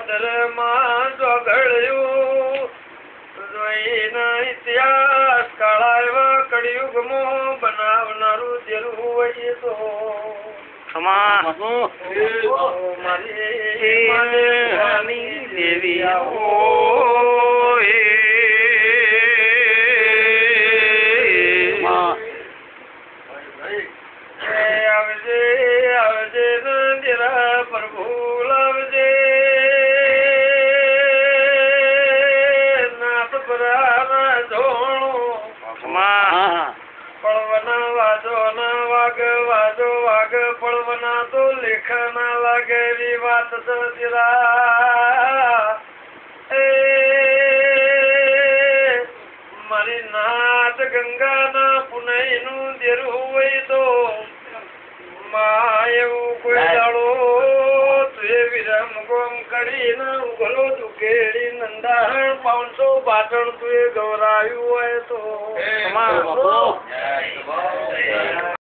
ધરમાં જોગળ્યું જોઈને ઇતિહાસ કાળાયવા કળિયુગમાં બનાવનારું જેરું હોય તો મારી દેવી આવજે આવજે નંદિરા પ્રભુ લાવજે નાથ પરાના ધોણું પળવના વાજો ના વાગ વાજો વાગ પળવના તો લેખ ના લાગે એવી વાત સજરા મારી નાથ ગંગાના પુનઈનું દેરું હોય તો એવું કોઈ દાડો તુએ વિરમ ગોમ કરીને ઉગલો દુકેડી નંદાહણ 500 પાટણ તુએ ગૌરાયું હોય તો